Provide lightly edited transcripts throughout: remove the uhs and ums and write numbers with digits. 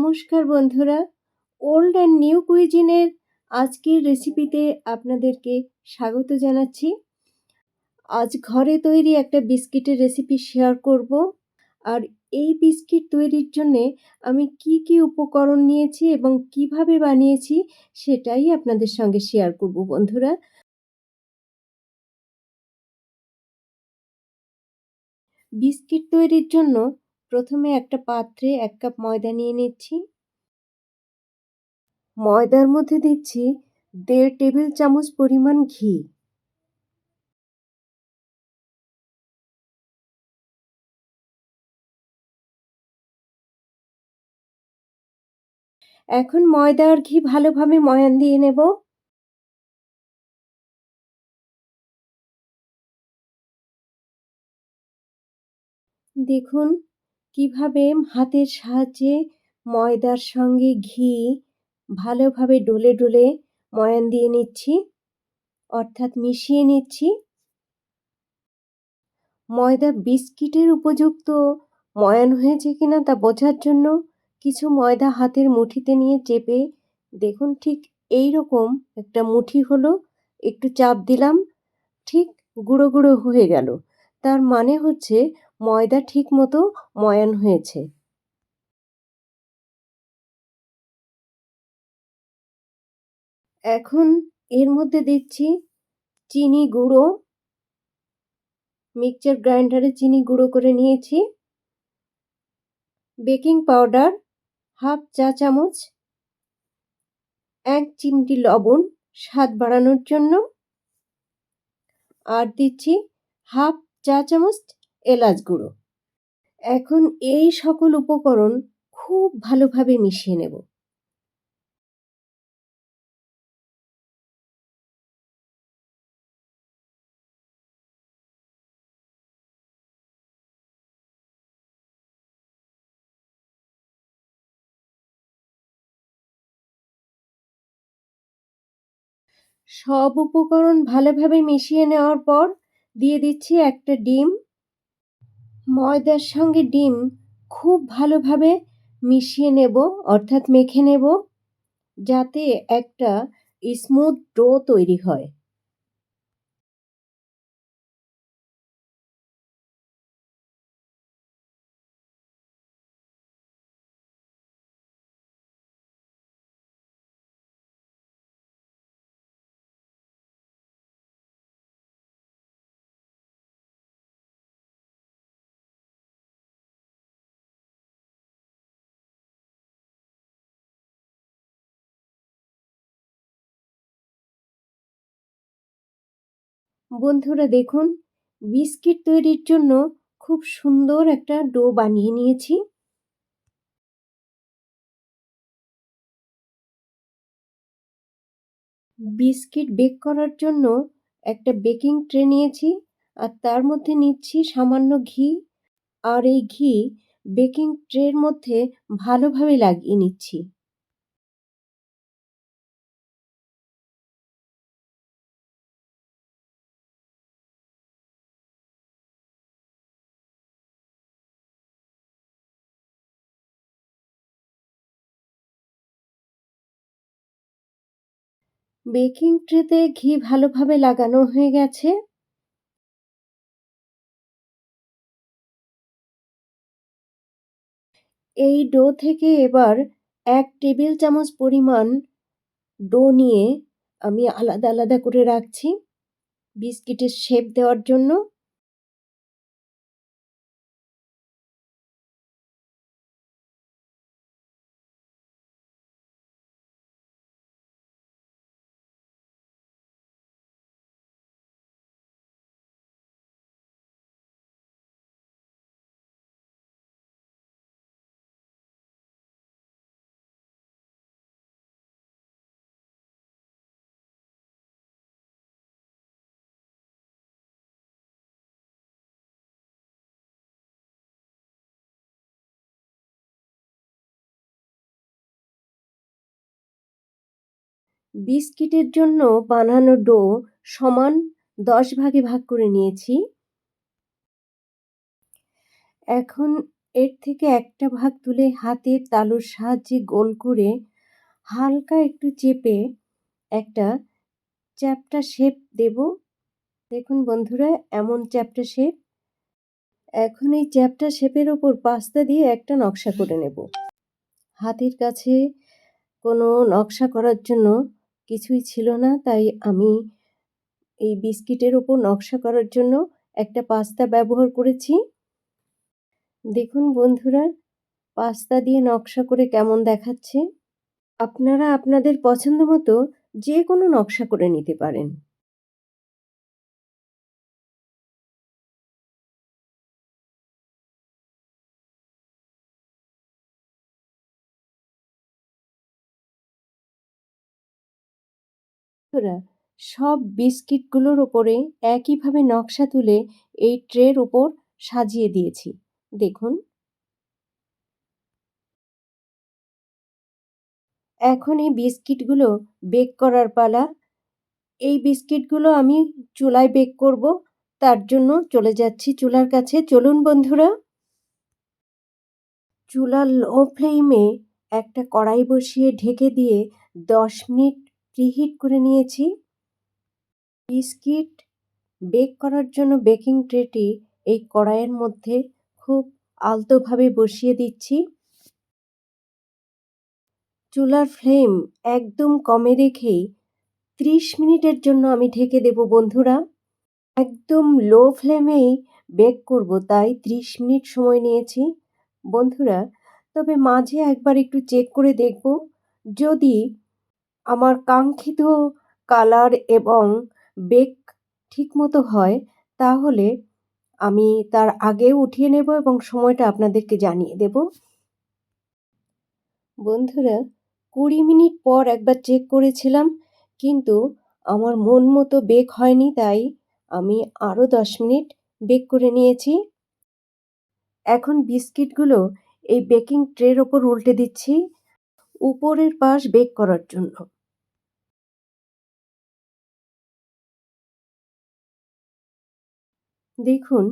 নমস্কার বন্ধুরা, old and new কুইজিনের আজকের রেসিপিতে আপনাদেরকে স্বাগত জানাচ্ছি। আজ ঘরে তৈরি একটা বিস্কিটের রেসিপি শেয়ার করব। আর এই বিস্কিট তৈরির জন্যে আমি কি উপকরণ নিয়েছি এবং কিভাবে বানিয়েছি সেটাই আপনাদের সঙ্গে শেয়ার করব বন্ধুরা। বিস্কিট তৈরির জন্য প্রথমে একটা পাত্রে 1 কাপ ময়দা নিয়ে নিচ্ছি। ময়দার মধ্যে দিচ্ছি 1.5 টেবিল চামচ পরিমাণ ঘি। এখন ময়দা আর ঘি ভালোভাবে ময়ান দিয়ে নেব। দেখুন কিভাবে হাতের সাহায্যে ময়দার সঙ্গে ঘি ভালোভাবে ডলে ময়ান দিয়ে নিচ্ছি, অর্থাৎ মিশিয়ে নিচ্ছি। ময়দা বিস্কিটের উপযুক্ত ময়ান হয়েছে কিনা তা বোঝার জন্য কিছু ময়দা হাতের মুঠিতে নিয়ে চেপে দেখুন ঠিক এই রকম একটা মুঠি হলো। একটু চাপ দিলাম, ঠিক গুঁড়ো হয়ে গেল। তার মানে হচ্ছে ময়দা ঠিকমতো ময়ান হয়েছে। এখন এর মধ্যে দিচ্ছি চিনি গুঁড়ো। মিক্সচার গ্রাইন্ডারে চিনি গুঁড়ো করে নিয়েছি। বেকিং পাউডার হাফ চা চামচ, 1 চিমটি লবণ স্বাদ বাড়ানোর জন্য, আর দিচ্ছি হাফ চা চামচ এলাচ গুঁড়ো। এখন এই সকল উপকরণ খুব ভালোভাবে মিশিয়ে নেব। সব উপকরণ ভালোভাবে মিশিয়ে নেওয়ার পর দিয়ে দিচ্ছি একটা ডিম। ময়দার সঙ্গে ডিম খুব ভালোভাবে মিশিয়ে নেব, অর্থাৎ মেখে নেব, যাতে একটা স্মুথ ডো তৈরি হয়। বন্ধুরা দেখুন, বিস্কিট তৈরির জন্য খুব সুন্দর একটা ডো বানিয়ে নিয়েছি। বিস্কিট বেক করার জন্য একটা বেকিং ট্রে নিয়েছি, আর তার মধ্যে নিচ্ছি সামান্য ঘি। আর এই ঘি বেকিং ট্রের মধ্যে ভালোভাবে লাগিয়ে নিচ্ছি। বেকিং ট্রেতে ঘি ভালোভাবে লাগানো হয়ে গেছে। এই ডো থেকে এবার 1 টেবিল চামচ পরিমাণ ডো নিয়ে আমি আলাদা করে রাখছি বিস্কিটের শেপ দেওয়ার জন্য। বিস্কিটের জন্য বানানো ডো সমান 10 ভাগে ভাগ করে নিয়েছি। এখন এর থেকে একটা ভাগ তুলে হাতের তালুর সাহায্যে গোল করে হালকা একটু চেপে একটা চ্যাপ্টা শেপ দেব। দেখুন বন্ধুরা, এমন চ্যাপ্টা শেপ। এখন এই চ্যাপ্টা শেপের ওপর পাস্তা দিয়ে একটা নকশা করে নেব। হাতের কাছে কোনো নকশা করার জন্য কিছুই ছিল না, তাই আমি এই বিস্কিটের ওপর নকশা করার জন্য একটা পাস্তা ব্যবহার করেছি। দেখুন বন্ধুরা, পাস্তা দিয়ে নকশা করে কেমন দেখাচ্ছে। আপনারা আপনাদের পছন্দ মতো যে কোনো নকশা করে নিতে পারেন। বন্ধুরা, সব বিস্কিটগুলোর ওপরে একইভাবে নকশা তুলে এই ট্রের ওপর সাজিয়ে দিয়েছি। দেখুন, এখন এই বিস্কিটগুলো বেক করার পালা। এই বিস্কিটগুলো আমি চুলায় বেক করব, তার জন্য চলে যাচ্ছি চুলার কাছে। চলুন বন্ধুরা। চুলার লো ফ্লেমে একটা কড়াই বসিয়ে ঢেকে দিয়ে 10 মিনিট প্রিহিট করে নিয়েছি। বিস্কিট বেক করার জন্য বেকিং ট্রেটি এই কড়াইয়ের মধ্যে খুব আলতোভাবে বসিয়ে দিচ্ছি। চুলার ফ্লেম একদম কমে রেখেই 30 মিনিটের জন্য আমি ঢেকে দেব বন্ধুরা। একদম লো ফ্লেমেই বেক করব, তাই 30 মিনিট সময় নিয়েছি বন্ধুরা। তবে মাঝে একবার একটু চেক করে দেখব, যদি আমার কাঙ্ক্ষিত কালার এবং বেক ঠিকমতো হয়, তাহলে আমি তার আগেও উঠিয়ে নেব এবং সময়টা আপনাদেরকে জানিয়ে দেব। বন্ধুরা, 20 মিনিট পর একবার চেক করেছিলাম, কিন্তু আমার মন মতো বেক হয়নি, তাই আমি আরও 10 মিনিট বেক করে নিয়েছি। এখন বিস্কিটগুলো এই বেকিং ট্রের ওপর উল্টে দিচ্ছি উপরের পাশ বেক করার জন্য। দেখুন,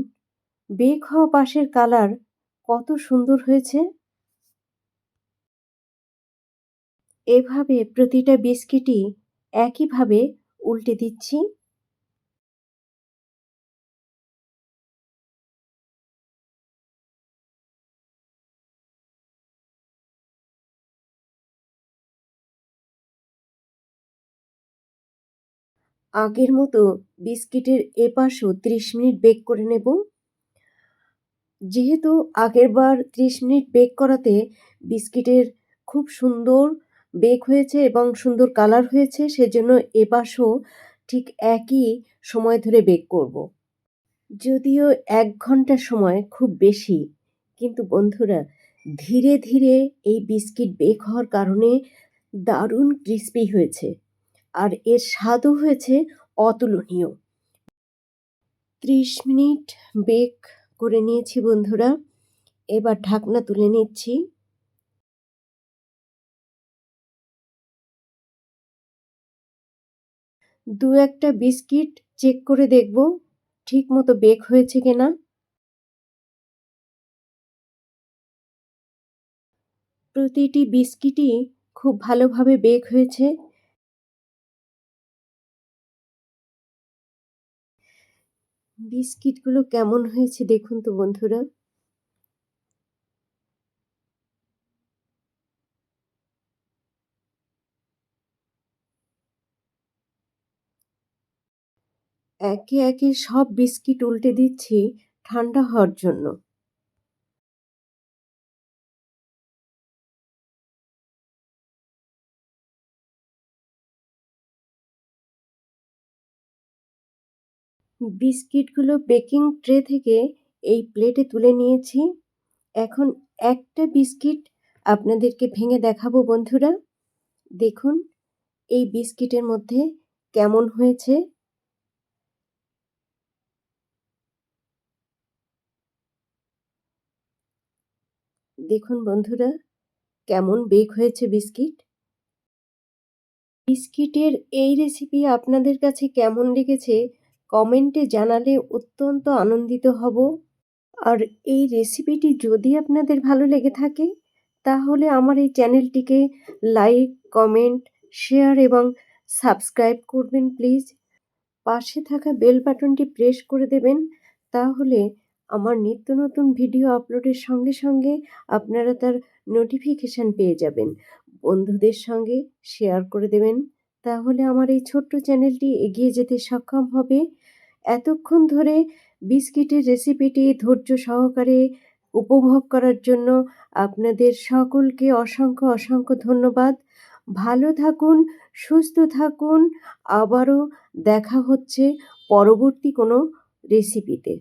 বেক হওয়া পাশের কালার কত সুন্দর হয়েছে। এভাবে প্রতিটা বিস্কিটই একইভাবে উল্টে দিচ্ছি। আগের মতো বিস্কিটের এপাশও 30 মিনিট বেক করে নেব। যেহেতু আগেরবার 30 মিনিট বেক করাতে বিস্কিটের খুব সুন্দর বেক হয়েছে এবং সুন্দর কালার হয়েছে, সেজন্য এপাশও ঠিক একই সময় ধরে বেক করব। যদিও 1 ঘন্টা সময় খুব বেশি, কিন্তু বন্ধুরা, ধীরে ধীরে এই বিস্কিট বেক হওয়ার কারণে দারুণ ক্রিস্পি হয়েছে, আর এর স্বাদও হয়েছে অতুলনীয়। 30 মিনিট বেক করে নিয়েছি বন্ধুরা। এবার ঢাকনা তুলে নিচ্ছি। দু একটা বিস্কিট চেক করে দেখব ঠিক মতো বেক হয়েছে কিনা। প্রতিটি বিস্কিটই খুব ভালোভাবে বেক হয়েছে। বিস্কিটগুলো কেমন হয়েছে দেখুন তো বন্ধুরা। একে একে সব বিস্কিট উল্টে দিচ্ছি ঠান্ডা হওয়ার জন্য। বিস্কিটগুলো বেকিং ট্রে থেকে এই প্লেটে তুলে নিয়েছি। এখন একটা বিস্কিট আপনাদেরকে ভেঙে দেখাবো বন্ধুরা। দেখুন, এই বিস্কিটের মধ্যে কেমন হয়েছে। দেখুন বন্ধুরা, কেমন বেক হয়েছে বিস্কিট। বিস্কিটের এই রেসিপি আপনাদের কাছে কেমন লেগেছে কমেন্টে জানালে অত্যন্ত আনন্দিত হব। আর এই রেসিপিটি যদি আপনাদের ভালো লেগে থাকে তাহলে আমার এই চ্যানেলটিকে লাইক, কমেন্ট, শেয়ার এবং সাবস্ক্রাইব করবেন প্লিজ। পাশে থাকা বেল বাটনটি প্রেস করে দেবেন, তাহলে আমার নিত্য নতুন ভিডিও আপলোডের সঙ্গে সঙ্গে আপনারা তার নোটিফিকেশান পেয়ে যাবেন। বন্ধুদের সঙ্গে শেয়ার করে দেবেন, তাহলে আমার এই ছোট্ট চ্যানেলটি এগিয়ে যেতে সক্ষম হবে। এতক্ষণ ধরে বিস্কিটের রেসিপিটি ধৈর্য সহকারে উপভোগ করার জন্য আপনাদের সকলকে অসংখ্য অসংখ্য ধন্যবাদ। ভালো থাকুন, সুস্থ থাকুন। আবারও দেখা হচ্ছে পরবর্তী কোনো রেসিপিতে।